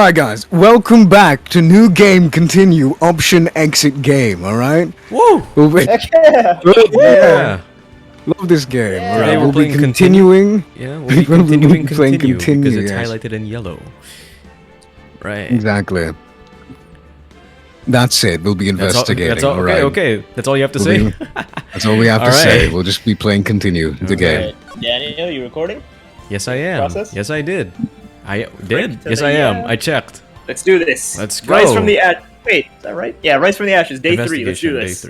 Alright guys, welcome back to new game continue option exit game, alright? Woo! Yeah. Yeah. Love this game. Yeah. Alright, Today we're we'll be playing continuing. Yeah, we'll be We'll be continuing playing continue because it's yes. highlighted in yellow. Right. Exactly. That's it, we'll be investigating, That's all, alright? okay. That's all you have to We'll say? That's all we have to Alright. say. We'll just be playing continue the game. Daniel, you recording? Yes, I am. Process? Yes, I did. I did? Great. Yes, I am. Yeah. I checked. Let's do this. Let's go. Rise from the Wait, is that right? Yeah, Rise from the Ashes, day 3. Let's do Investigation, this. Day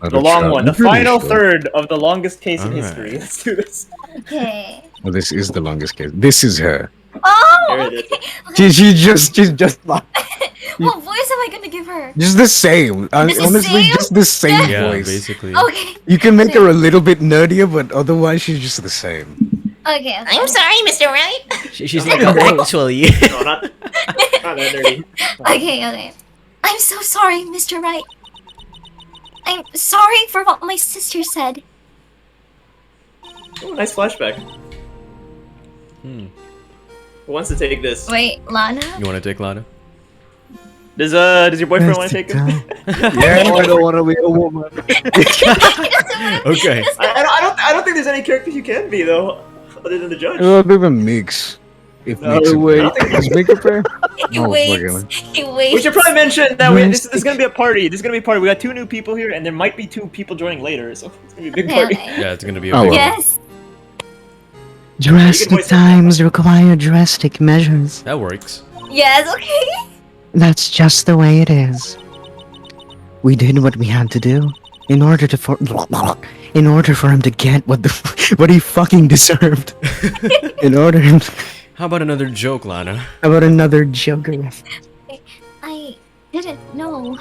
3. The long one, the I'm pretty final sure. third of the longest case in Alright. history. Let's do this. Okay. Well, this is the longest case. This is her. Oh, There it okay. is. She's just like What voice am I gonna give her? just the same. Just the Honestly, same? just the same Yeah, voice. basically. Okay. You can make her a little bit nerdier, but otherwise she's just the same. Okay. I'm sorry, Mr. Right. She's like, actually. No, not that nerdy. Okay. I'm so sorry, Mr. Right. I'm sorry for what my sister said. Oh, nice flashback. Hmm. Who wants to take this? Wait, Lana? You want to take Lana? Does your boyfriend want to take it? Yeah, I don't want to be a woman. Okay. I don't think there's any characters you can be though, other than the judge. A bit of a mix. If No, mix wait. is makeup fair? He Oh, waits. fucking- He waits. We should probably mention that this is Drastic. gonna be a party. This is gonna be a party. We got 2 new people here, and there might be 2 people joining later, so it's gonna be a big party. Okay. Yeah, it's gonna be a Oh, big well. Yes. Drastic times require drastic measures. That works. Yes. Okay. That's just the way it is. We did what we had to do in order for him to get what he fucking deserved. in order How about another joke, Lana? about another joker. I didn't know.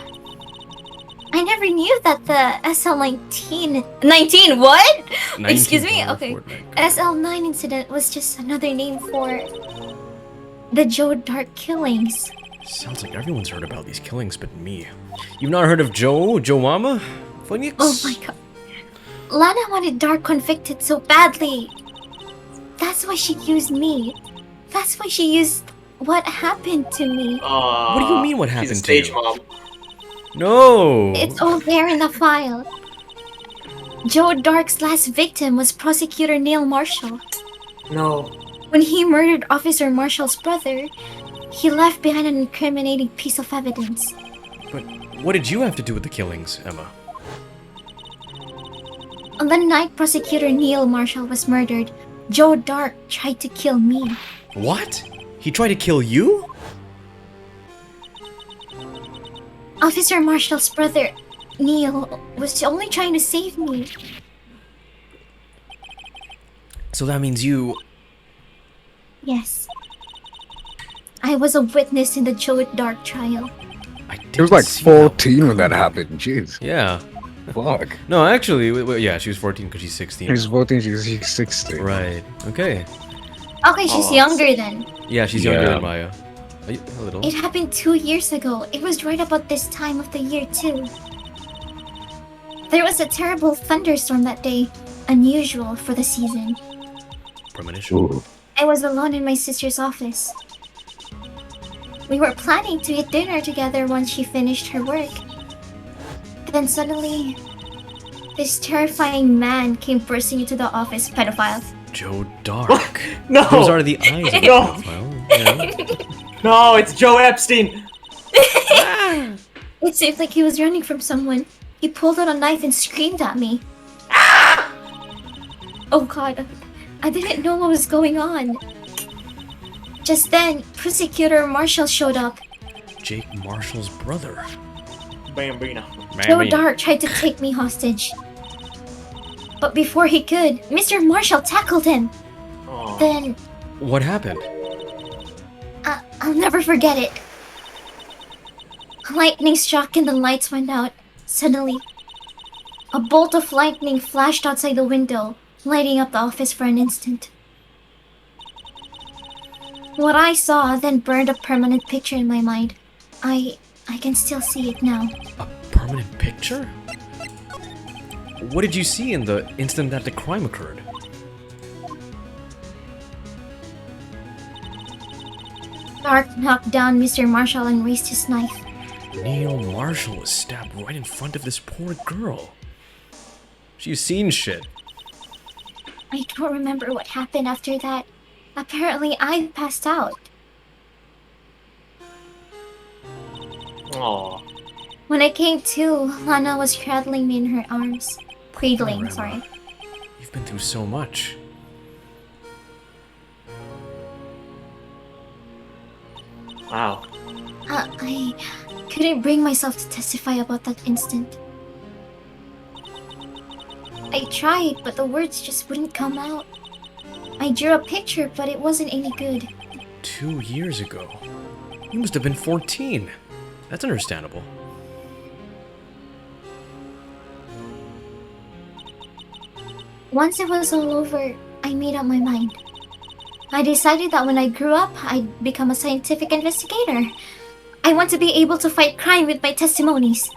I never knew that the SL-19... 19, what? Excuse me? 19 Okay. Fortnite. SL-9 incident was just another name for... the Joe Dark killings. Sounds like everyone's heard about these killings but me. You've not heard of Joe Mama? Phoenix? Oh my god. Lana wanted Dark convicted so badly. That's why she used me. That's why she used what happened to me. What do you mean what She's a happened to stage you? mom. No! It's all there in the file. Joe Dark's last victim was Prosecutor Neil Marshall. No. When he murdered Officer Marshall's brother, he left behind an incriminating piece of evidence. But what did you have to do with the killings, Emma? On the night Prosecutor Neil Marshall was murdered, Joe Dark tried to kill me. What? He tried to kill you? Officer Marshall's brother, Neil, was only trying to save me. So that means you... Yes. I was a witness in the Joe Dark trial. I She was like 14 when that happened. Jeez. Yeah. Fuck. No, actually, yeah, she was 14 because she's 16. She's 14, she's 16. Right. Okay. Okay, she's Oh. younger then. Yeah, she's younger Yeah. than Maya. A little. It happened 2 years ago. It was right about this time of the year, too. There was a terrible thunderstorm that day, unusual for the season. Premonition. Ooh. I was alone in my sister's office. We were planning to eat dinner together once she finished her work. Then suddenly, this terrifying man came bursting into the office. Pedophile. Joe Dark. No. Those are the eyes of the No. pedophile. Yeah. No, it's Joe Epstein. It seemed like he was running from someone. He pulled out a knife and screamed at me. Oh god, I didn't know what was going on. Just then, Prosecutor Marshall showed up. Jake Marshall's brother. Bambina. Joe Dark tried to take me hostage. But before he could, Mr. Marshall tackled him. Aw. Then, What happened? I'll never forget it. Lightning struck and the lights went out. Suddenly, a bolt of lightning flashed outside the window, lighting up the office for an instant. What I saw then burned a permanent picture in my mind. I can still see it now. A permanent picture? What did you see in the instant that the crime occurred? Dark knocked down Mr. Marshall and raised his knife. Neil Marshall was stabbed right in front of this poor girl. She's seen shit. I don't remember what happened after that. Apparently, I passed out. Aww. When I came to, Lana was cradling me in her arms. Cradling, Emma. sorry. You've been through so much. Wow. I couldn't bring myself to testify about that instant. I tried, but the words just wouldn't come out. I drew a picture, but it wasn't any good. 2 years ago. You must have been 14. That's understandable. Once it was all over, I made up my mind. I decided that when I grew up, I'd become a scientific investigator. I want to be able to fight crime with my testimonies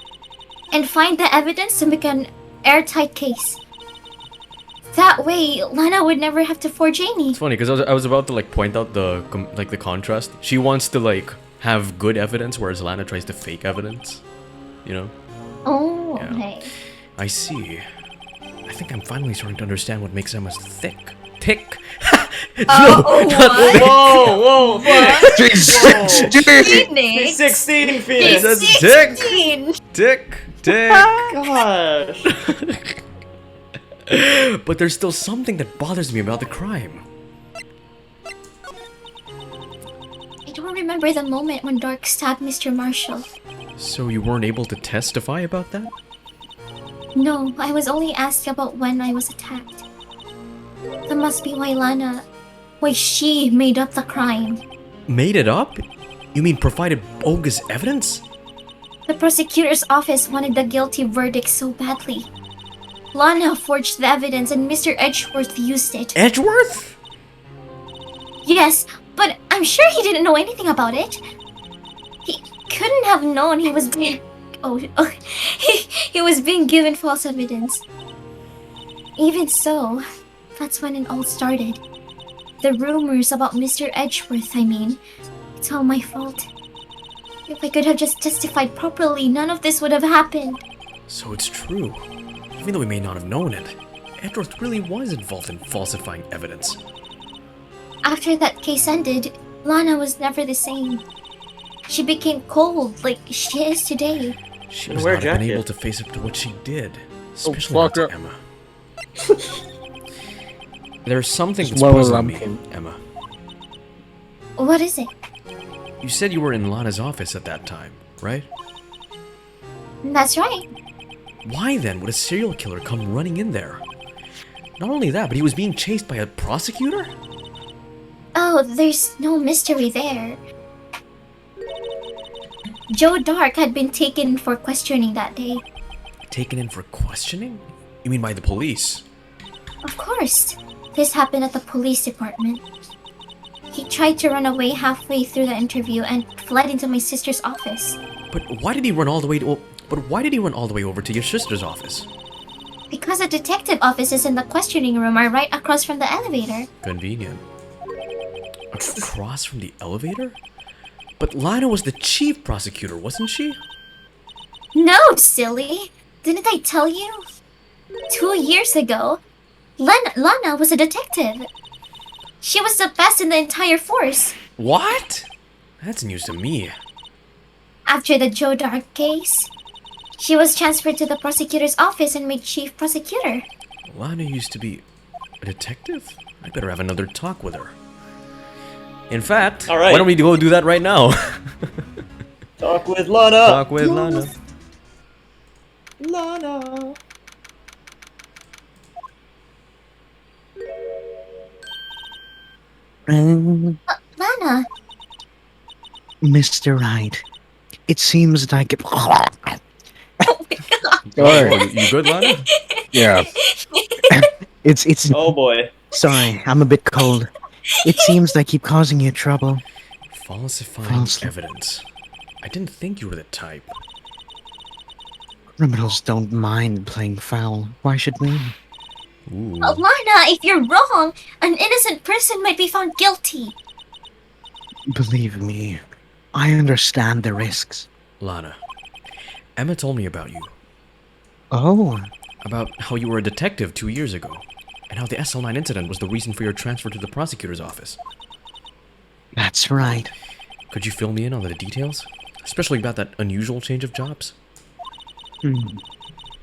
and find the evidence to make an airtight case. That way, Lana would never have to forge Amy. It's funny because I was about to like point out the the contrast. She wants to like have good evidence, whereas Lana tries to fake evidence. You know? Oh, Yeah. okay. I see. I think I'm finally starting to understand what makes Emma tick. Oh, what? Whoa, whoa, Phoenix! 16, Phoenix! That's It's dick. 16! Tick. Gosh! But there's still something that bothers me about the crime. I don't remember the moment when Dark stabbed Mr. Marshall. So you weren't able to testify about that? No, I was only asked about when I was attacked. That must be why she made up the crime. Made it up? You mean provided bogus evidence? The prosecutor's office wanted the guilty verdict so badly. Lana forged the evidence and Mr. Edgeworth used it. Edgeworth? Yes, but I'm sure he didn't know anything about it. He couldn't have known he was being... he was being given false evidence. Even so, that's when it all started. The rumors about Mr. Edgeworth, I mean. It's all my fault. If I could have just testified properly, none of this would have happened. So it's true. Even though we may not have known it, Edgeworth really was involved in falsifying evidence. After that case ended, Lana was never the same. She became cold like she is today. She And was wear not a have been jacket. able to face up to what she did, especially fuck not to her. Emma. There's something that's Slower puzzling me, lumpkin. Emma. What is it? You said you were in Lana's office at that time, right? That's right. Why then would a serial killer come running in there? Not only that, but he was being chased by a prosecutor? Oh, there's no mystery there. Joe Dark had been taken for questioning that day. Taken in for questioning? You mean by the police? Of course. This happened at the police department. He tried to run away halfway through the interview and fled into my sister's office. But why did he run all the way over to your sister's office? Because the detective offices in the questioning room are right across from the elevator. Convenient. Across from the elevator? But Lana was the chief prosecutor, wasn't she? No, silly! Didn't I tell you? 2 years ago, Lana was a detective. She was the best in the entire force. What? That's news to me. After the Joe Dark case, she was transferred to the prosecutor's office and made chief prosecutor. Lana used to be a detective? I better have another talk with her. In fact, All right. why don't we go do that right now? Talk with Lana! Talk with Lana. Lana! Lana, Mr. Wright, it seems like oh my god. Oh, you good, Lana? Yeah. it's Oh boy. sorry, I'm a bit cold. It seems I keep causing you trouble. Falsifying Falsely. evidence. I didn't think you were the type. Criminals don't mind playing foul. Why should we? Ooh. Lana, if you're wrong, an innocent person might be found guilty. Believe me, I understand the risks. Lana, Emma told me about you. Oh, About how you were a detective 2 years ago. And how the SL9 incident was the reason for your transfer to the prosecutor's office. that's right. Could you fill me in on the details? Especially about that unusual change of jobs?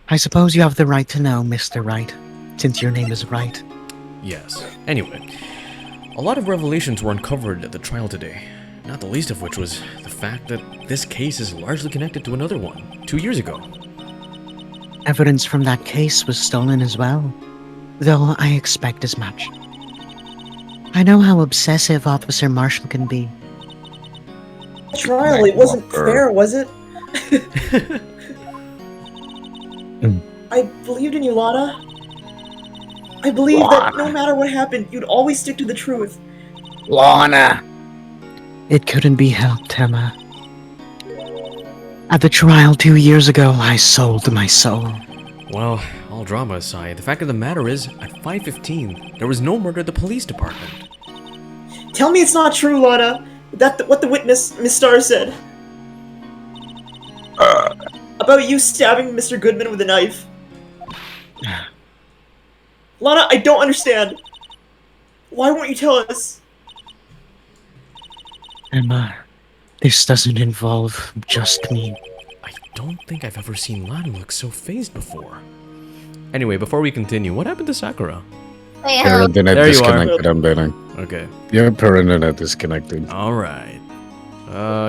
I suppose you have the right to know, Mr. Wright, since your name is Wright. Yes. Anyway, a lot of revelations were uncovered at the trial today. Not the least of which was the fact that this case is largely connected to another one, 2 years ago. Evidence from that case was stolen as well, though I expect as much. I know how obsessive Officer Marshall can be. Trial, it wasn't fair, was it? I believed in you, Lana. I believed that no matter what happened, you'd always stick to the truth. Lana! It couldn't be helped, Emma. At the trial 2 years ago, I sold my soul. Well, all drama aside, the fact of the matter is, at 5:15, there was no murder at the police department. Tell me it's not true, Lana. What the witness, Miss Starr, said. About you stabbing Mr. Goodman with a knife. Lana, I don't understand. Why won't you tell us? Emma, this doesn't involve just me. I don't think I've ever seen Lana look so phased before. Anyway, before we continue, what happened to Sakura? Wait, Your internet There you are. disconnected, I'm betting. Okay. Your internet disconnected. Alright.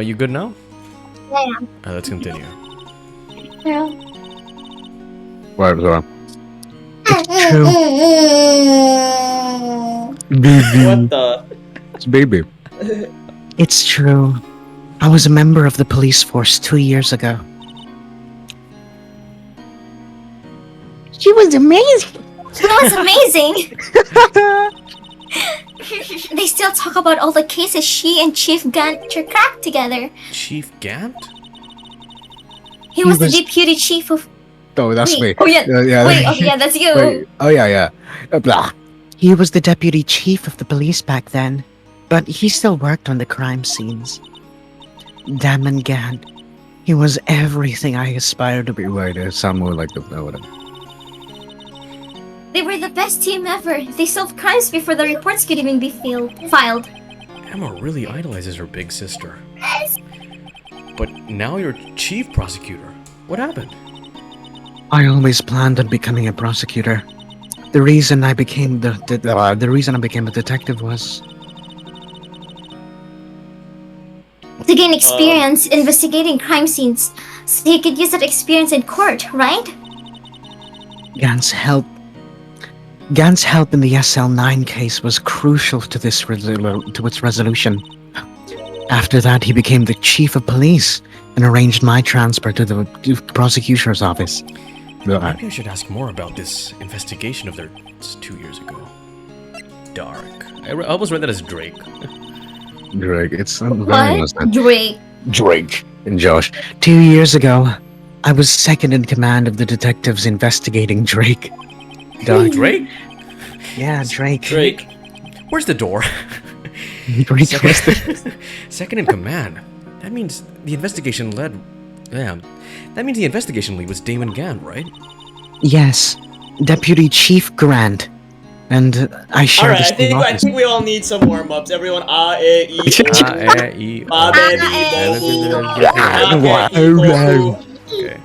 You good now? Yeah. Let's continue. Girl. What? What? True. Baby. What the? It's baby. It's true. I was a member of the police force 2 years ago. She was amazing. That was amazing! They still talk about all the cases she and Chief Gunter cracked together. Chief Gant? He was the was- deputy chief of... Oh, that's Wait, me. oh yeah, yeah. wait, okay, yeah, that's you. Wait. Oh, yeah. Blah. He was the deputy chief of the police back then, but he still worked on the crime scenes. Damn and gad. He was everything I aspired to be. Wait, it sound more like the. Oh, whatever. They were the best team ever. They solved crimes before the reports could even be filed. Emma really idolizes her big sister. But now you're chief prosecutor. What happened? I always planned on becoming a prosecutor. The reason I became the reason I became a detective was To gain experience investigating crime scenes, so he could use that experience in court, right? Gant's help. Gant's help in the SL9 case was crucial to its resolution. After that, he became the chief of police and arranged my transfer to the prosecutor's office. Maybe I should ask more about this investigation of theirs 2 years ago. Dark. I almost read that as Drake. Drake. It's very What? innocent. Drake. Drake and Josh. 2 years ago, I was second in command of the detectives investigating Drake. Drake? Yeah, Drake. Drake. Where's the door? Drake was the... Second in command. That means the investigation led. Yeah. That means the investigation lead was Damon Gant, right? Yes, Deputy Chief Grant. And I share Alright, the same I office. think we all need some warm-ups. Everyone, Okay.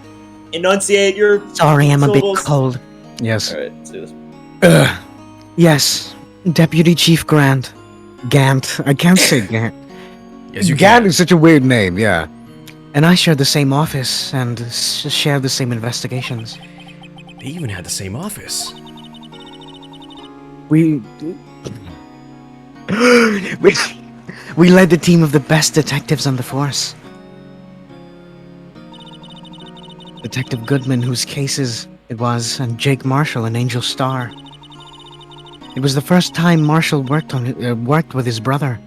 Enunciate your... Sorry, I'm a bit syllables. cold. Yes. Alright, let's do this. Yes, Deputy Chief Grant. Gant. I can't say Gant. Yes, you Gant can. is such a weird name. Yeah. And I share the same office and share the same investigations. They even had the same office. We... we... We led the team of the best detectives on the force. Detective Goodman, whose cases it was, and Jake Marshall and Angel Starr. It was the first time Marshall worked with his brother.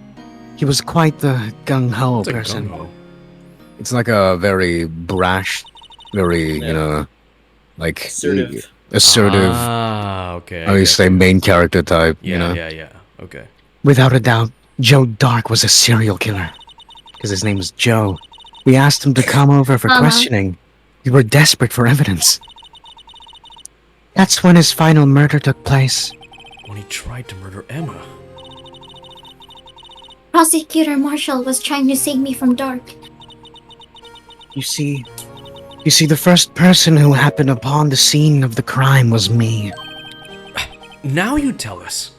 He was quite the gung-ho It's like person. gung-ho. It's like a very brash, very Yeah. like Assertive. assertive. Ah, okay. How you say main character type? Yeah, you know. yeah. Okay. Without a doubt, Joe Dark was a serial killer. Because his name was Joe. We asked him to come over for questioning. We were desperate for evidence. That's when his final murder took place. When he tried to murder Emma. Prosecutor Marshall was trying to save me from Dark. You see, the first person who happened upon the scene of the crime was me. Now you tell us.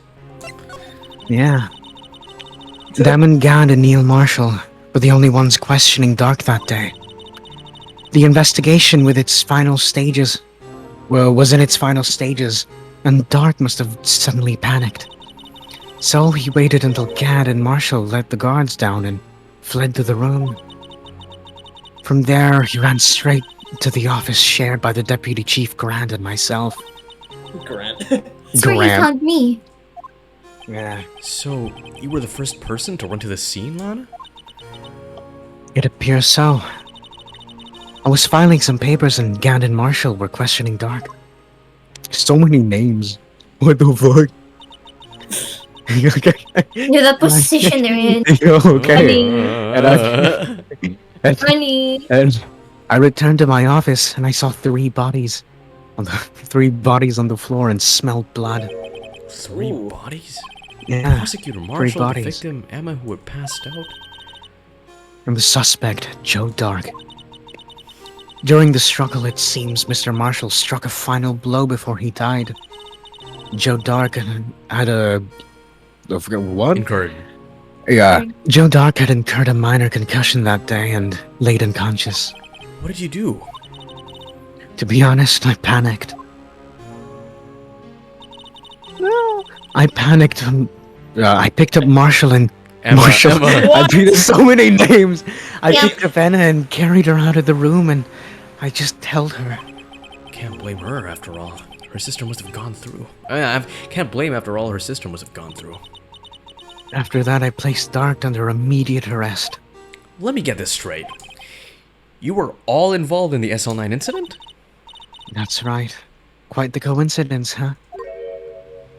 Yeah. Damon Gad and Neil Marshall were the only ones questioning Dark that day. The investigation with its final stages, was in its final stages, and Dark must have suddenly panicked. So he waited until Gad and Marshall let the guards down and fled to the room. From there, he ran straight to the office shared by the Deputy Chief Grant and myself. Grant. That's where you found me. Yeah. So, you were the first person to run to the scene, Lana? It appears so. I was filing some papers and Gad and Marshall were questioning Dark. So many names. What the fuck? You're the position they're in. Okay. Funny. And I returned to my office and I saw three bodies on the floor and smelled blood. Three bodies? Yeah. Prosecutor Marshall, the bodies. victim, Emma, who had passed out. And the suspect, Joe Dark. During the struggle, it seems Mr. Marshall struck a final blow before he died. Joe Dark had I forget what? Incurred. Yeah. Joe Dark had incurred a minor concussion that day and laid unconscious. What did you do? To be honest, I panicked. I panicked. I picked up Marshall and Emma, Marshall. Emma. I beat so many names. I Yeah. picked up Anna and carried her out of the room, and I just held her. Can't blame her after all. Her sister must have gone through. I can't blame after all her sister must have gone through. After that, I placed Dark under immediate arrest. Let me get this straight. You were all involved in the SL9 incident? That's right. Quite the coincidence, huh?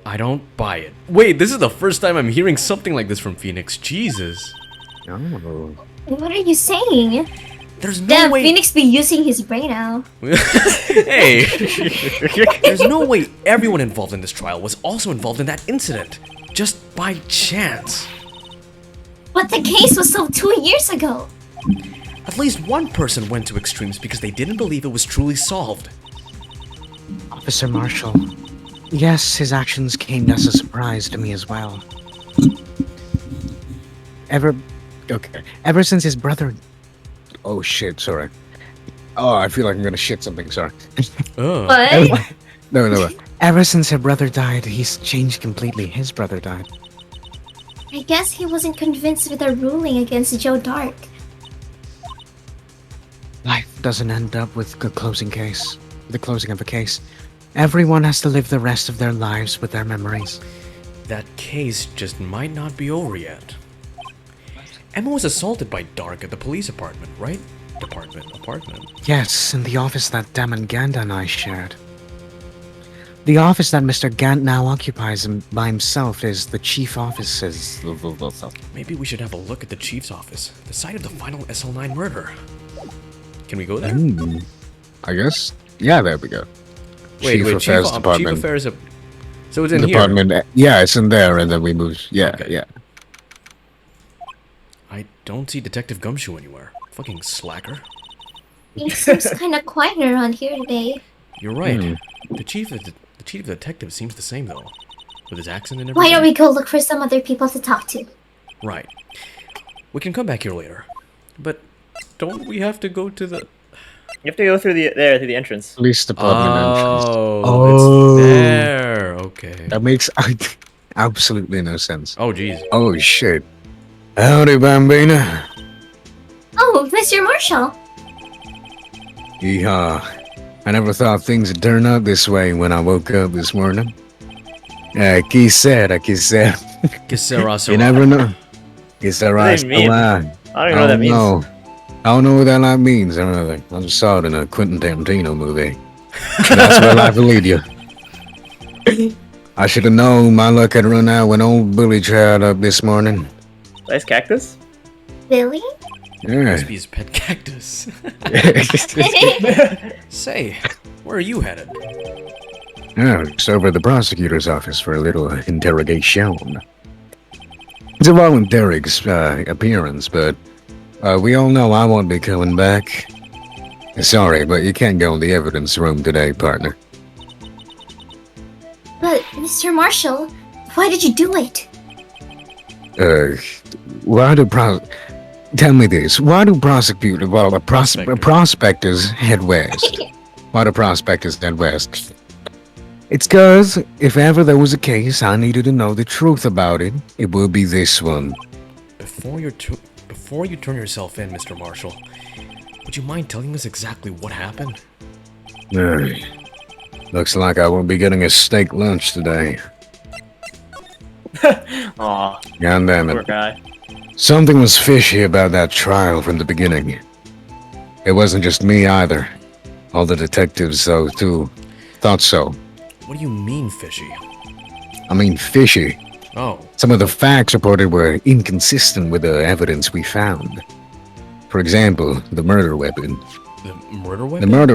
I don't buy it. Wait, this is the first time I'm hearing something like this from Phoenix. Jesus. Oh. What are you saying? There's no Damn, way. Phoenix be using his brain now. Hey. There's no way everyone involved in this trial was also involved in that incident. Just by chance. But the case was solved 2 years ago. At least one person went to extremes because they didn't believe it was truly solved. Officer Marshall. Yes, his actions came as a surprise to me as well. Ever since his brother... Oh shit, sorry. Oh, I feel like I'm gonna shit something, sorry. What? No. Ever since her brother died, he's changed completely. His brother died. I guess he wasn't convinced with the ruling against Joe Dark. Life doesn't end up with the closing of a case. Everyone has to live the rest of their lives with their memories. That case just might not be over yet. Emma was assaulted by Dark at the police apartment, right? Apartment. Yes, in the office that Damon Gant and I shared. The office that Mr. Gant now occupies by himself is the chief office's... Maybe we should have a look at the chief's office, the site of the final SL9 murder. Can we go there? I guess. Yeah, there we go. Wait, Chief Affairs Department. Chief Affairs... So it's in here. Department. Yeah, it's in there, and then we move. Yeah, Okay. yeah. I don't see Detective Gumshoe anywhere. Fucking slacker. It seems kind of quiet around here today. You're right. The chief detective seems the same though, with his accent and everything. Why don't we go look for some other people to talk to? Right. We can come back here later, but don't we have to go to the? You have to go through the entrance. Police Department entrance. Oh, it's there. Okay. That makes absolutely no sense. Oh, jeez. Oh shit. Howdy, Bambina. Oh, Mr. Marshall. Yeehaw. I never thought things would turn out this way when I woke up this morning. Aquí será. Que sera, You never know. Quizá What do you mean? I don't even know what that means. know. I don't know what that means or anything. I just saw it in a Quentin Tarantino movie. That's where life will lead you. I should have known my luck had run out when old Billy tried up this morning. Nice cactus. Really? Yeah. Must be his pet cactus. Say, where are you headed? Yeah, just over at the prosecutor's office for a little interrogation. It's a voluntary appearance, but we all know I won't be coming back. Sorry, but you can't go in the evidence room today, partner. But, Mr. Marshall, why did you do it? Why do Tell me this, why do prospectors head west? Why do prospectors head west? It's 'cause if ever there was a case I needed to know the truth about it, it would be this one. Before you turn yourself in, Mr. Marshall, would you mind telling us exactly what happened? Looks like I won't be getting a steak lunch today. Aw, God damn poor it. guy. Something was fishy about that trial from the beginning. It wasn't just me either. All the detectives, though, too, thought so. What do you mean, fishy? I mean, fishy. Oh, Some of the facts reported were inconsistent with the evidence we found. For example, the murder weapon. the murder The weapon? murder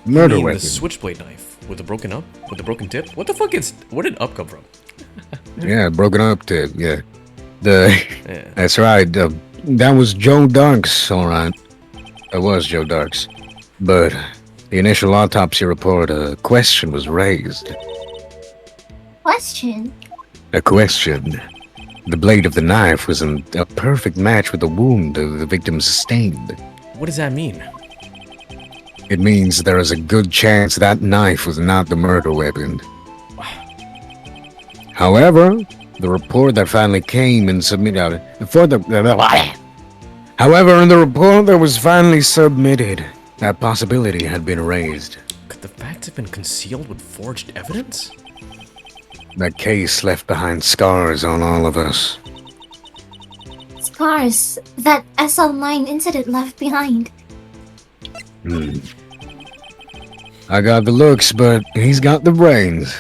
You mean weapon. the switchblade knife with the broken tip? What the fuck is? Where did up come from? Yeah, broken up tip, yeah. The Yeah. That's right. That was Joe Dark's, alright. It was Joe Dark's. But the initial autopsy report, a question was raised. Question? A question. The blade of the knife was a perfect match with the wound the victim sustained. What does that mean? It means there is a good chance that knife was not the murder weapon. However, the report that finally came and submitted However, in the report that was finally submitted, that possibility had been raised. Could the facts have been concealed with forged evidence? That case left behind scars on all of us. Scars that SL9 incident left behind. I got the looks, but he's got the brains.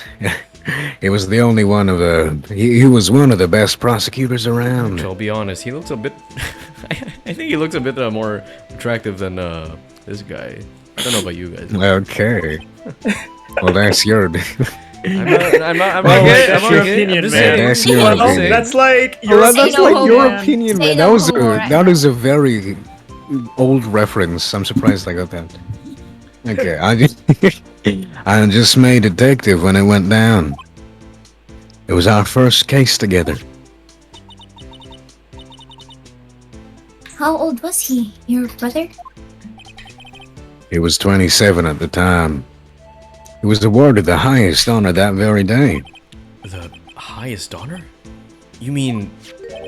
He was the only one of the... He was one of the best prosecutors around. I'll be honest, he looks a bit... I think he looks a bit more attractive than this guy. I don't know about you guys. Okay. Well, that's your... I'm Well, okay. that's I'm your okay. opinion, I'm just man. saying. That's your I'm just opinion. saying. That's like Well, your that's no like homo, your man. opinion, Say man. no That was homo right that now. was a very old reference. I'm surprised I got that. Okay, I just made detective when it went down. It was our first case together. How old was he? Your brother? He was 27 at the time. He was awarded the highest honor that very day. The highest honor? You mean...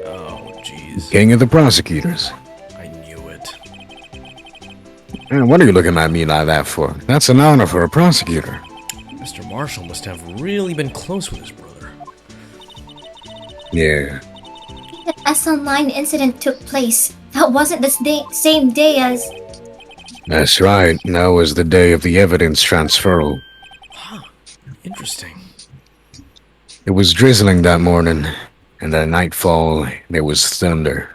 Oh, jeez. King of the prosecutors. I knew it. Man, what are you looking at me like that for? That's an honor for a prosecutor. Mr. Marshall must have really been close with his brother. Yeah. The SL9 incident took place. That wasn't the same day as... That's right. That was the day of the evidence transferal. Huh. Interesting. It was drizzling that morning, and at nightfall, there was thunder.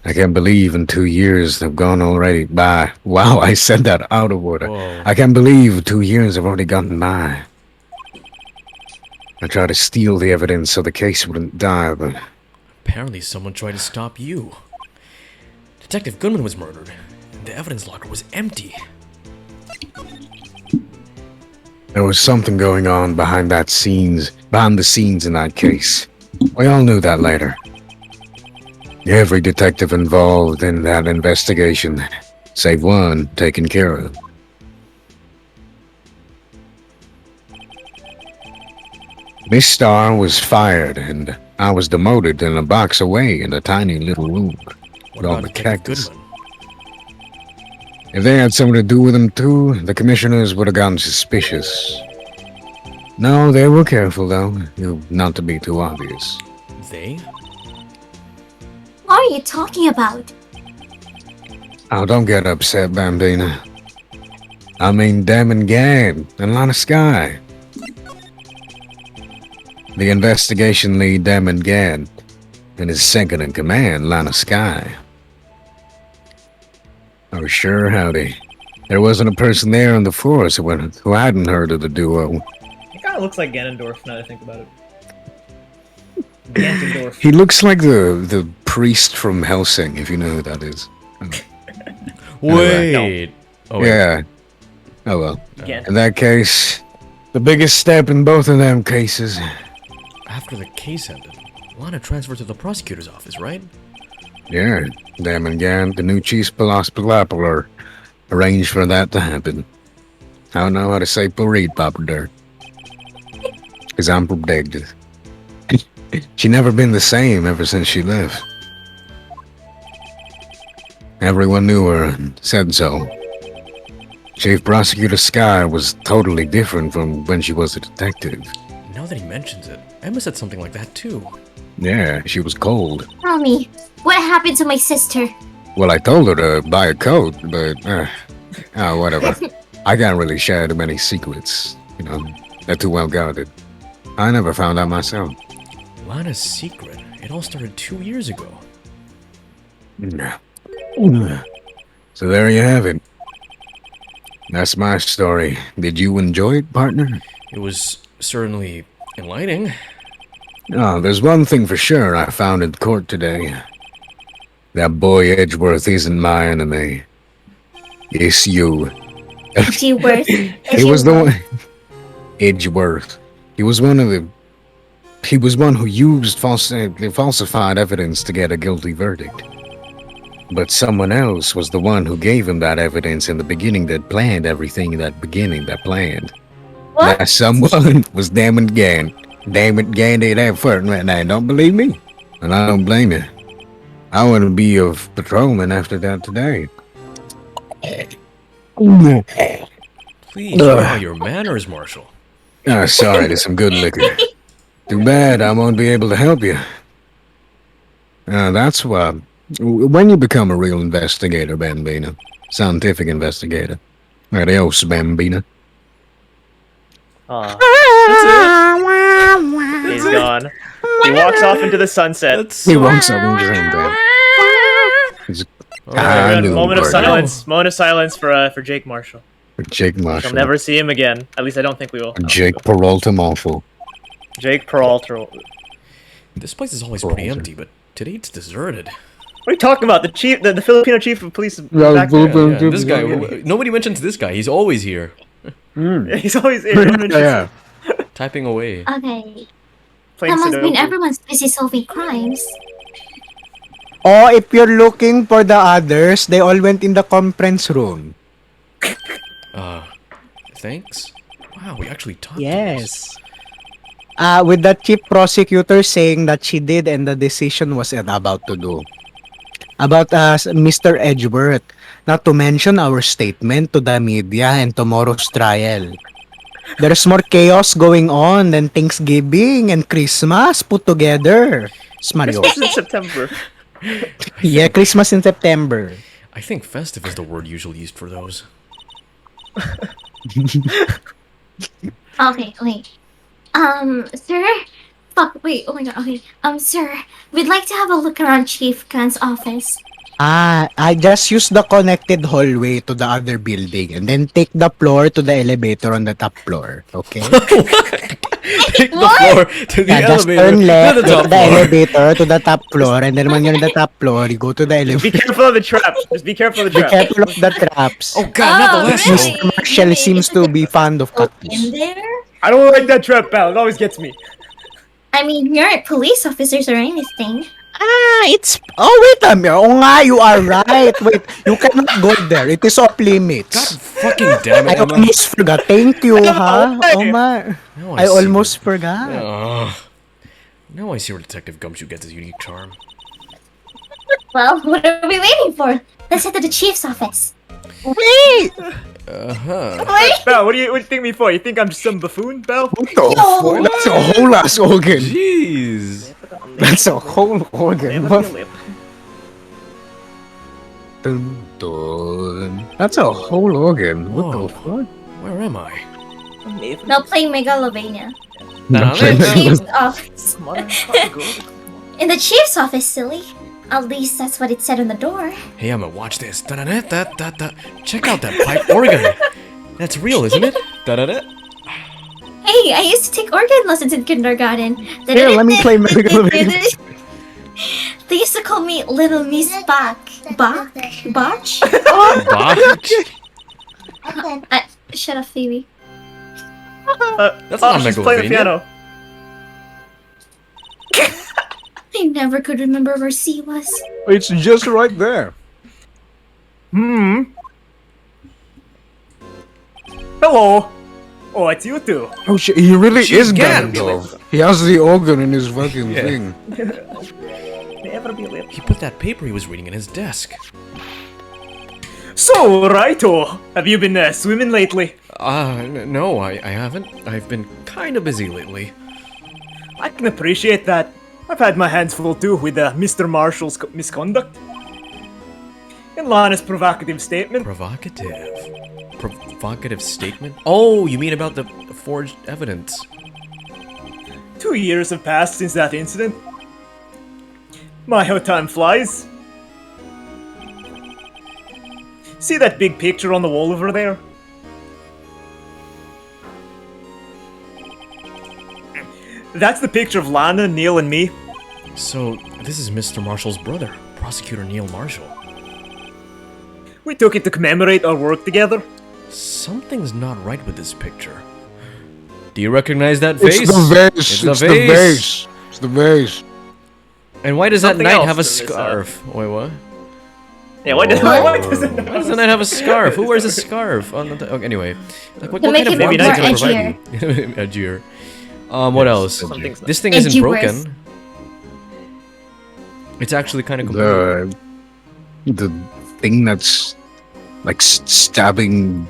I can't believe in 2 years they've gone already by. Wow, I said that out of order. Whoa. I can't believe 2 years have already gone by. I tried to steal the evidence so the case wouldn't die, but Apparently someone tried to stop you. Detective Goodman was murdered. The evidence locker was empty. there was something going on behind the scenes in that case. We all knew that later. Every detective involved in that investigation, save one, taken care of. Miss Starr was fired, and I was demoted in a box away in a tiny little room What with all about the Detective cactus. Goodman? If they had something to do with him too, the commissioners would have gotten suspicious. No, they were careful though, not to be too obvious. They? What are you talking about? Oh, don't get upset, Bambina. I mean Dem and Gad, and Lana Sky. The investigation lead, Dem and Gad. and his second in command, Lana Sky. Oh, sure, howdy. There wasn't a person there on the force who hadn't heard of the duo. He kind of looks like Ganondorf now that I think about it. Ganondorf. He looks like the priest from Helsing, if you know who that is. Wait. Oh, wait. Yeah. Oh well. Gan- In that case, the biggest step in both of them cases. After the case ended, Lana transferred to the prosecutor's office, right? Yeah, Damn and Gan, the new chief Palapalapler arranged for that to happen. I don't know how to say read, Papa Dirt. Because I'm predicted. She never been the same ever since she left. Everyone knew her and said so. Chief Prosecutor Sky was totally different from when she was a detective. Now that he mentions it, Emma said something like that too. Yeah, she was cold. Tell me, what happened to my sister? Well, I told her to buy a coat, but whatever. I can't really share too many secrets. You know, they're too well guarded. I never found out myself. Lana's secret. It all started 2 years ago. So there you have it. That's my story. Did you enjoy it, partner? It was certainly enlightening. Oh, there's one thing for sure I found in court today. That boy Edgeworth isn't my enemy. It's you. Edgeworth. He was the one. Edgeworth. He was one who used falsified evidence to get a guilty verdict. But someone else was the one who gave him that evidence in the beginning that planned everything in that beginning that planned. What? That someone was Damn it Gan. Damn it Gan did that first right now. Don't believe me? And I don't blame you. I wouldn't be a patrolman after that today. Please, know your manners, Marshal. Sorry, there's some good liquor. Too bad I won't be able to help you. That's why. When you become a real investigator, Bambina, scientific investigator, adios, Bambina. Aw. He's gone. He walks off into the sunset. That's He wants something to say. Everyone, moment of silence. Moment of silence for Jake Marshall. Jake Marshall. We'll never see him again. At least I don't think we will. Jake Peralta Marshall. Jake Peralta. This place is always pretty empty, but today it's deserted. What are you talking about? The Filipino chief of police is back there. Yeah, this guy. Nobody mentions this guy. He's always here, Yeah, he's always here. Yeah. typing away. Okay. Playing That must mean Sudoku. everyone's busy solving crimes. Oh, if you're looking for the others, they all went in the conference room. Thanks. Wow, we actually talked. Yes. With the chief prosecutor saying that she did and the decision was about to do. About Mr. Edgeworth, not to mention our statement to the media and tomorrow's trial. There's more chaos going on than Thanksgiving and Christmas put together. Mario. Christmas in September. Yeah, Christmas in September. I think festive is the word usually used for those. Okay, wait. Sir? Fuck, wait, oh my god, okay. Sir, we'd like to have a look around Chief Khan's office. I just use the connected hallway to the other building and then take the floor to the elevator on the top floor. Okay? Take the floor to the Yeah, just elevator. turn left, to the go top to the floor. elevator to the top floor, and then when you're in the top floor, you go to the Be elevator. careful of the traps. Just be careful of the Be traps. careful of the traps. Oh god, not the last really? one. Mr. Marshall seems to be fond of In cactus. there? I don't like that trap, pal. It always gets me. I mean, you're not police officers or anything. It's... Oh, wait a minute. Oh nga, you are right. Wait, you cannot go there. It is off God limits. fucking damn I it, Emma. almost forgot. Thank you, ha? why? Oh my. Now I see almost where- forgot. Now I see where Detective Gumshoe gets his unique charm. Well, what are we waiting for? Let's head to the chief's office. Wait! Pal, what do you think me for? You think I'm just some buffoon, pal? What the fuck? That's a whole ass organ. Jeez. That's a whole organ. What? Dun, dun. That's a whole organ. What Whoa. the fuck? Where am I? No playing Megalovania. Nah, The chief's office. In the chief's office, silly. At least that's what it said on the door. Hey, Emma, watch this. Da-da-da-da-da-da. Check out that pipe organ. That's real, isn't it? Da-da-da. Hey, I used to take organ lessons in kindergarten. Here, let me play Medical Games. They used to call me Little Miss Bach. Bach? Bach? Botch? Shut up, Phoebe. That's not she's playing the Megalovania. piano. I never could remember where C was. It's just right there. Hello. Oh, it's you two. Oh shit, he really is Gandalf. Gandalf. He has the organ in his fucking Yeah. thing. Never be late. He put that paper he was reading in his desk. So, righto. Have you been swimming lately? No, I haven't. I've been kind of busy lately. I can appreciate that. I've had my hands full too with Mr. Marshall's misconduct. In Lana's provocative statement. Provocative statement? Oh, you mean about the forged evidence? 2 years have passed since that incident. My, how time flies. See that big picture on the wall over there? That's the picture of Lana, Neil, and me. So, this is Mr. Marshall's brother, Prosecutor Neil Marshall. We took it to commemorate our work together. Something's not right with this picture. Do you recognize that face? It's the vase. It's It's the the vase. vase. It's the vase. And why does that Something knight else have a to this, scarf? Wait, what? Yeah, why does it Why doesn't that have a scarf? Who wears a scarf? Okay, anyway, like what To make kind of it warmth more is it gonna provide you? Edgier. What else? Something's not- This thing isn't Edgy worse. broken. It's actually kind of complete. The thing that's like stabbing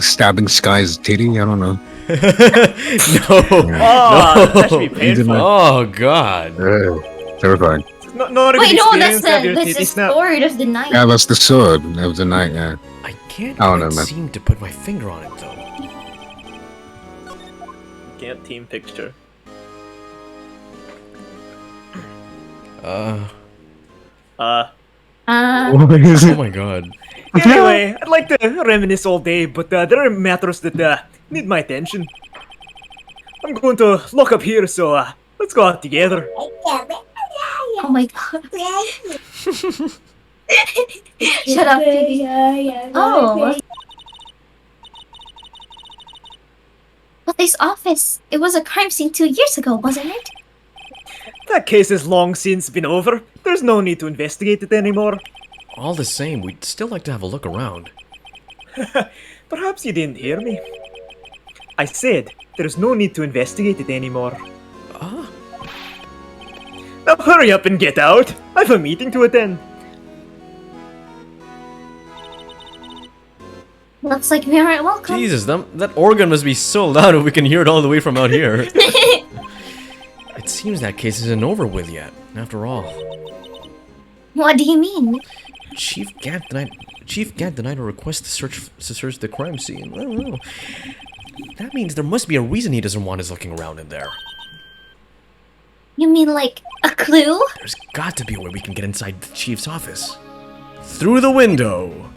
Sky's titty. I don't know. No. Oh, that should be painful. Oh God. Terrifying. Not a Wait, good no, that's experience to have your the titty snapped. sword of the night. Yeah, that's the sword of the night. Yeah. I can't I don't quite know, man. seem to put my finger on it though. Can't team picture. Uh. What is Oh it? my God. Anyway, I'd like to reminisce all day, but there are matters that need my attention. I'm going to lock up here, so let's go out together. Oh my god. Shut up, Phoebe. Oh. But this office, it was a crime scene 2 years ago, wasn't it? That case has long since been over. There's no need to investigate it anymore. All the same, we'd still like to have a look around. Perhaps you didn't hear me. I said there's no need to investigate it anymore. Ah. Now hurry up and get out. I have a meeting to attend. Looks like we aren't welcome. Jesus, that organ must be so loud if we can hear it all the way from out here. It seems that case isn't over with yet, after all. What do you mean? Chief Gant denied a request to search the crime scene. I don't know. That means there must be a reason he doesn't want us looking around in there. You mean like a clue? There's got to be a way we can get inside the chief's office. Through the window.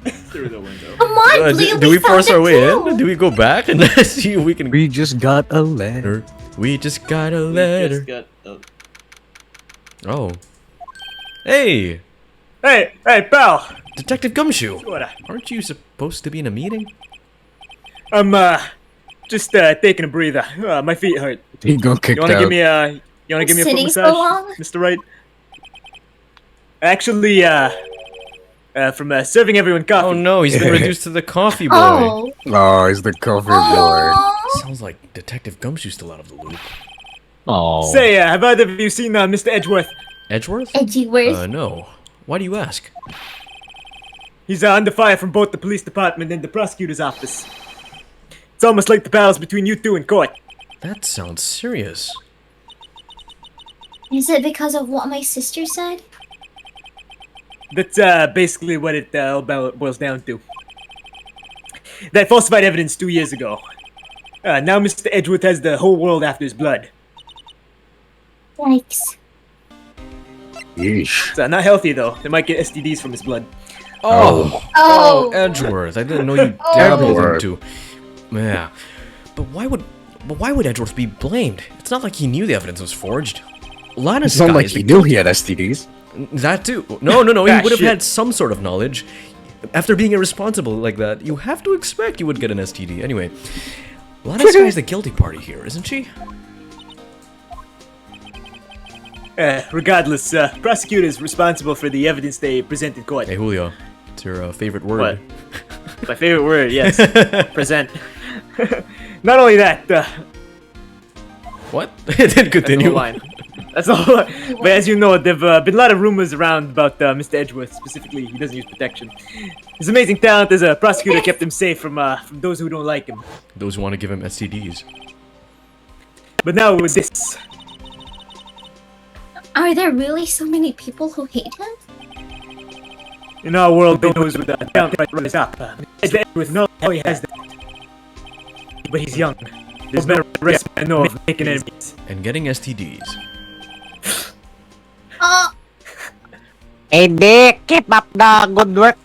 Through the window. Come on, Blue, Do we force found our a way clue. in? Do we go back and see if we can... We just got a letter. We just got a letter. Oh. Hey! Hey, pal. Detective Gumshoe! What? Aren't you supposed to be in a meeting? I'm just taking a breather. My feet hurt. He got kicked You wanna out. give me a foot Sitting so massage, long? Mr. Wright? Actually, from serving everyone coffee. Oh no, he's been reduced to the coffee boy. Oh. Oh, he's the coffee boy. Oh. Sounds like Detective Gumshoe's still out of the loop. Oh. Say, have either of you seen Mr. Edgeworth? Edgeworth? Edgy words. No. Why do you ask? He's under fire from both the police department and the prosecutor's office. It's almost like the battle's between you two in court. That sounds serious. Is it because of what my sister said? That's basically what it all boils down to. That falsified evidence 2 years ago. Now Mr. Edgeworth has the whole world after his blood. Yikes. Yeesh. It's not healthy though. They might get STDs from his blood. Oh! Edgeworth. I didn't know you Oh. dabbled Edgeworth. into. Yeah, but why would Edgeworth be blamed? It's not like he knew the evidence was forged. Lana's It's not guy like is he the knew he had STDs. That too. No. He Ah, would have shit. had some sort of knowledge. After being irresponsible like that, you have to expect you would get an STD. Anyway, Lana's guy is the guilty party here, isn't she? Regardless, prosecutor is responsible for the evidence they present in court. Hey Julio, it's your favorite word. What? My favorite word, yes. Present. Not only that, What? It didn't that's the continue. whole line. That's the whole line. But as you know, there've been a lot of rumors around about Mr. Edgeworth. Specifically, he doesn't use protection. His amazing talent as a prosecutor kept him safe from those who don't like him. Those who want to give him STDs. But now with this, Are there really so many people who hate him? in our world, no knows what the talent right rise up. Mr. Edgeworth knows how he has that. But he's young. There's better risk I know of making enemies. And getting STDs. Oh! Hey, Dick, keep up the good work.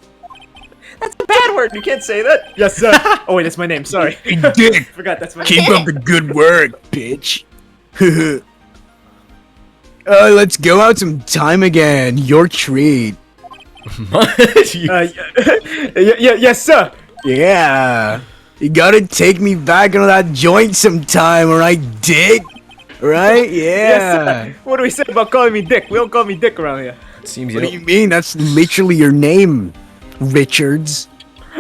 That's a bad word. You can't say that. Yes, sir. Oh wait, that's my name. Sorry. Dick, Forgot that's my keep name. up the good work, bitch. Let's go out some time again. Your treat. Yes, sir. Yeah. You gotta take me back on that joint sometime, alright, Dick? Right? Yes, Yeah. sir. What do we say about calling me Dick? We don't call me Dick around here. It seems you What do you don't. mean? That's literally your name, Richards.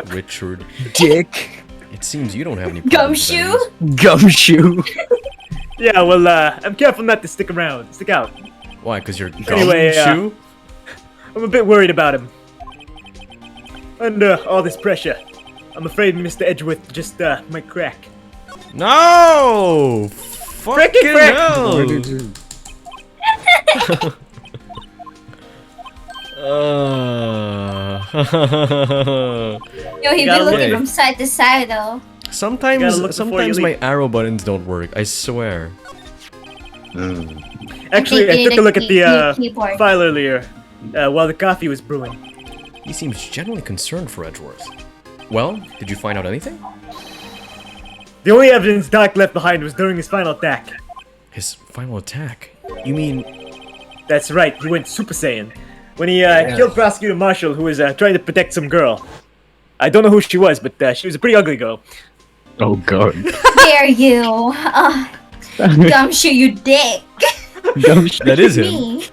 Richard. Dick. It seems you don't have any problems with Gumshoe? enemies. Gumshoe. Yeah, well, I'm careful not to stick around. Stick out. Why? Because you're Anyway, gumshoe? I'm a bit worried about him. Under all this pressure, I'm afraid Mr. Edgeworth just might crack. No! Fucking frick! hell! Yo, he be gotta looking look. from side to side though. You gotta sometimes look before you sometimes my leap. arrow buttons don't work. I swear. Actually, I Thinking took a look at the keyboard. file earlier while the coffee was brewing. He seems genuinely concerned for Edgeworth. Well, did you find out anything? The only evidence Doc left behind was during his final attack. His final attack? You mean That's right, he went Super Saiyan. When he killed Prosecutor Marshall, who was trying to protect some girl. I don't know who she was, but she was a pretty ugly girl. Oh god. Dare you? Gumshoe, you dick! that is him? Me.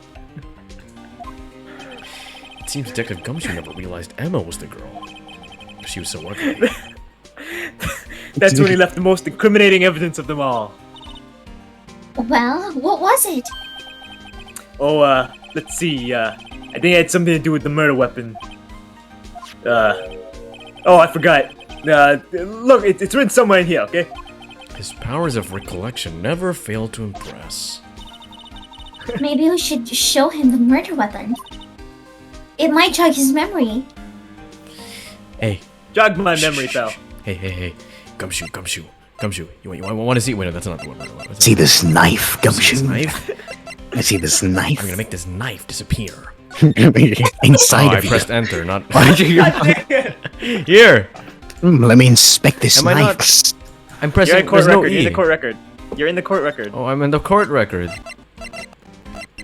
It seems Deckard Gumshoe never realized Emma was the girl. She was so ugly. That's when he left the most incriminating evidence of them all. Well, what was it? Oh, let's see, I think it had something to do with the murder weapon. Oh, I forgot. Look, it's written somewhere in here, okay? His powers of recollection never fail to impress. Maybe we should show him the murder weapon. It might jog his memory. Hey. Jog my Shh, memory, shh, pal. shh. Hey. Gumshoe. You want to see? Wait, no, that's not the one. See this knife, See this Gumshoe? knife? I see this knife I'm gonna make this knife disappear. inside Oh, I of you. pressed enter, not. Why'd you- Here! Let me inspect this Am I knife. not- I'm pressing. You're in court There's no record. You're in E. the court record. You're in the court record. Oh, I'm in the court record.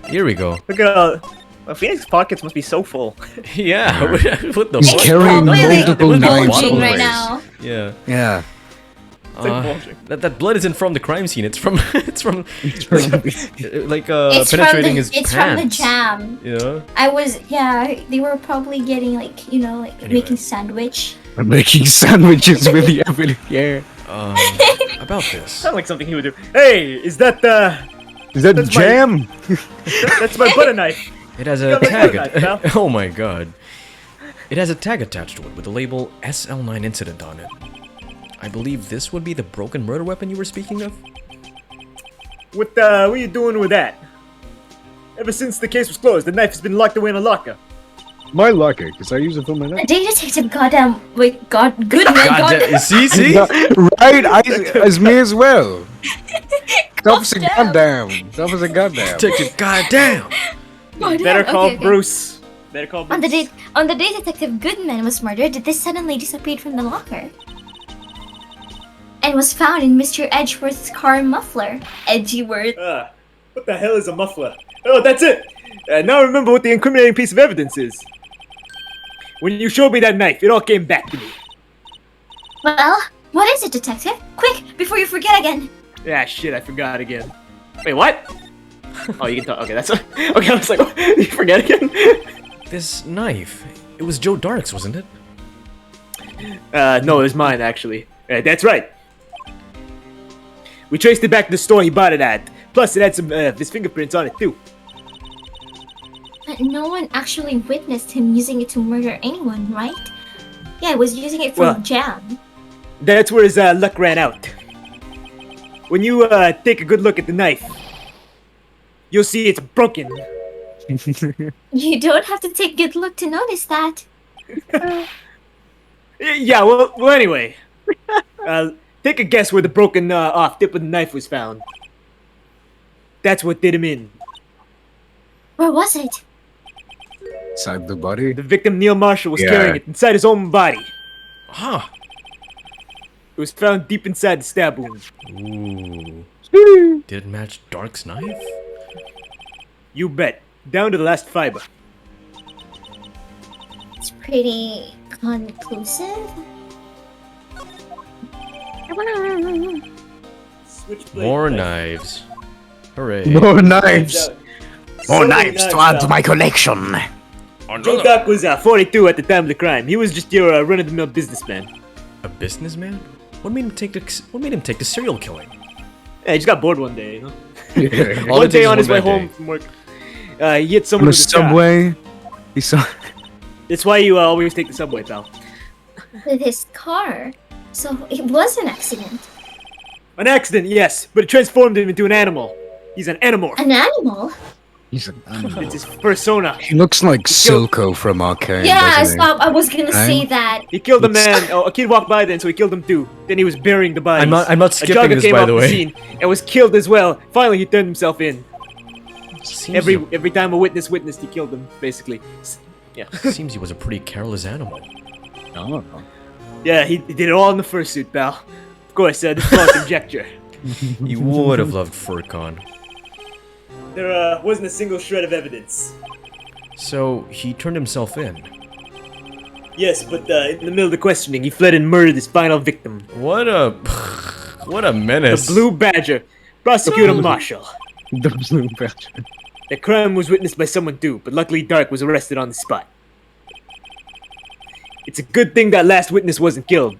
Here we go. Look at all. Well, Phoenix's pockets must be so full. Yeah, what the He's fuck? carrying Probably multiple Look at knives. bulging Bulging right always. now. Yeah. Yeah. like bulging. That blood isn't from the crime scene. It's from It's like It's penetrating from his the, it's pants. from the jam. Yeah. They were probably getting like, Anyway. making sandwich. I'm making sandwiches with the evidence. Yeah. About this. Sound like something he would do. Hey, is that Is that That's my- jam? that's my butter knife? It has a Got my tag. knife, pal. Oh my god. It has a tag attached to it with the label SL9 incident on it. I believe this would be the broken murder weapon you were speaking of? What are you doing with that? Ever since the case was closed, the knife has been locked away in a locker. My locker, because I use it for my knife. They detective goddamn God damn, see? Right? As me as well. Officer goddamn. Officer goddamn. Detective, goddamn! Oh, damn. Better call Okay, okay. Bruce. Better call Bruce. On the day Detective Goodman was murdered, this suddenly disappeared from the locker. And was found in Mr. Edgeworth's car muffler. Edgeworth. What the hell is a muffler? Oh, that's it! Now I remember what the incriminating piece of evidence is. When you showed me that knife, it all came back to me. Well, what is it, Detective? Quick, before you forget again. Ah, shit, I forgot again. Wait, what? Oh, you can talk. Okay, that's... Okay, I was like, what? Did you forget again? This knife. It was Joe Dark's, wasn't it? No, it was mine, actually. That's right. We traced it back to the store he bought it at. Plus, it had some of his fingerprints on it, too. But no one actually witnessed him using it to murder anyone, right? Yeah, he was using it for Well- jam. That's where his luck ran out. When you take a good look at the knife, you'll see it's broken. You don't have to take good look to notice that. Yeah, well, anyway. Take a guess where the broken off tip of the knife was found. That's what did him in. Where was it? Inside the body. The victim, Neil Marshall, was Yeah. carrying it inside his own body. Huh. It was found deep inside the stab wound. Ooh. Did it match Dark's knife? You bet. Down to the last fiber. It's pretty conclusive. Switchblade More knife. knives. Hooray. More knives. So More many knives to add to now. my collection. Joe Duck was 42 at the time of the crime. He was just your run-of-the-mill businessman. A businessman? What made him take to serial killing? Yeah, he just got bored one day, you know? All One it takes day is on his way bad home day. from work, he hit someone On the with a car. subway. He saw. That's why you always take the subway, pal. With his car. So it was an accident. An accident, yes, but it transformed him into an animal. He's an animorph. An animal? He's an animal. It's his persona. He looks like Silco from Arcane. Yeah, doesn't he? stop. I was gonna say Right? that. He killed a man. Oh, a kid walked by then, so he killed him too. Then he was burying the bodies. I'm not A skipping jogger this, came by off the way. scene and was killed as well. Finally, he turned himself in. Seems Every time a witness witnessed, he killed them. Basically, yeah, seems he was a pretty careless animal. Oh. yeah. He did it all in the fursuit, pal. Of course, this is all conjecture. He would have loved FurCon. There wasn't a single shred of evidence. So he turned himself in. Yes, but in the middle of the questioning, he fled and murdered his final victim, What a the menace. Blue Badger, Prosecutor Marshall. The blue badger. The crime was witnessed by someone too, but luckily Dark was arrested on the spot. It's a good thing that last witness wasn't killed.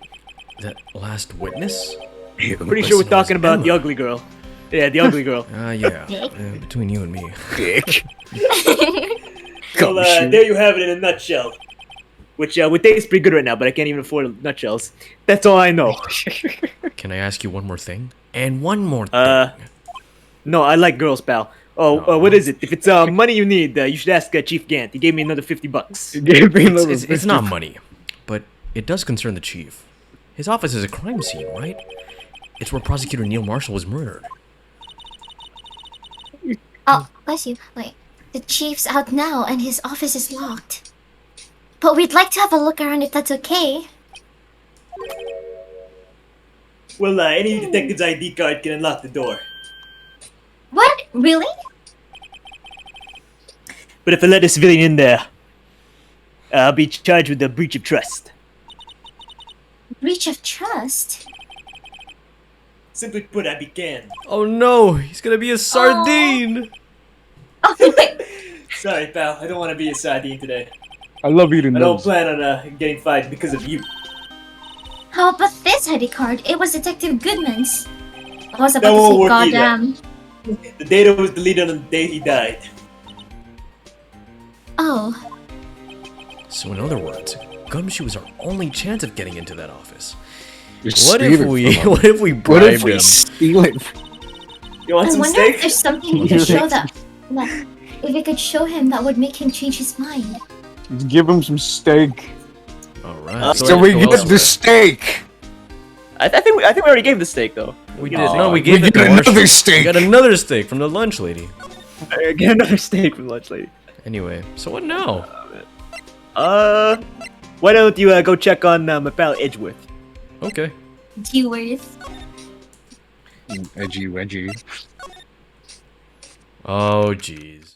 That last witness? Pretty sure we're talking about the ugly girl. Yeah, the ugly girl. Yeah. Between you and me. Dick. Well, there you have it in a nutshell. Which would taste pretty good right now, but I can't even afford nutshells. That's all I know. Can I ask you one more thing? And one more thing. No, I like girls, pal. Oh, what is it? If it's money you need, you should ask Chief Gant. He gave me another $50. Gave me another It's not money, but it does concern the chief. His office is a crime scene, right? It's where Prosecutor Neil Marshall was murdered. Oh, bless you. Wait. The chief's out now and his office is locked. But we'd like to have a look around if that's okay. Well, any detective's ID card can unlock the door. What? Really? But if I let a civilian in there, I'll be charged with a breach of trust. Breach of trust? Simply put, I be canned. Oh no, he's gonna be a sardine! Oh, wait. Sorry, pal. I don't want to be a sardine today. I love eating I don't those. plan on getting fired because of you. How about this ID card? It was Detective Goodman's. I was That about won't to say work either. goddamn. The data was deleted on the day he died. Oh. So in other words, Gumshoe was our only chance of getting into that office. Just What steal if it we from him. what if we What bribed if we him? steal it? You want I some wonder if steak? there's something we could show that if we could show him that would make him change his mind. Give him some steak. Alright. So we get the steak. I think we already gave the steak though. We did. No, we gave we it get more. another We steak. got another steak from the lunch lady. Get another steak from lunch lady. Anyway, so what now? Why don't you go check on my pal Edgeworth? Okay. Viewers. Edgy wedgy. Oh, jeez.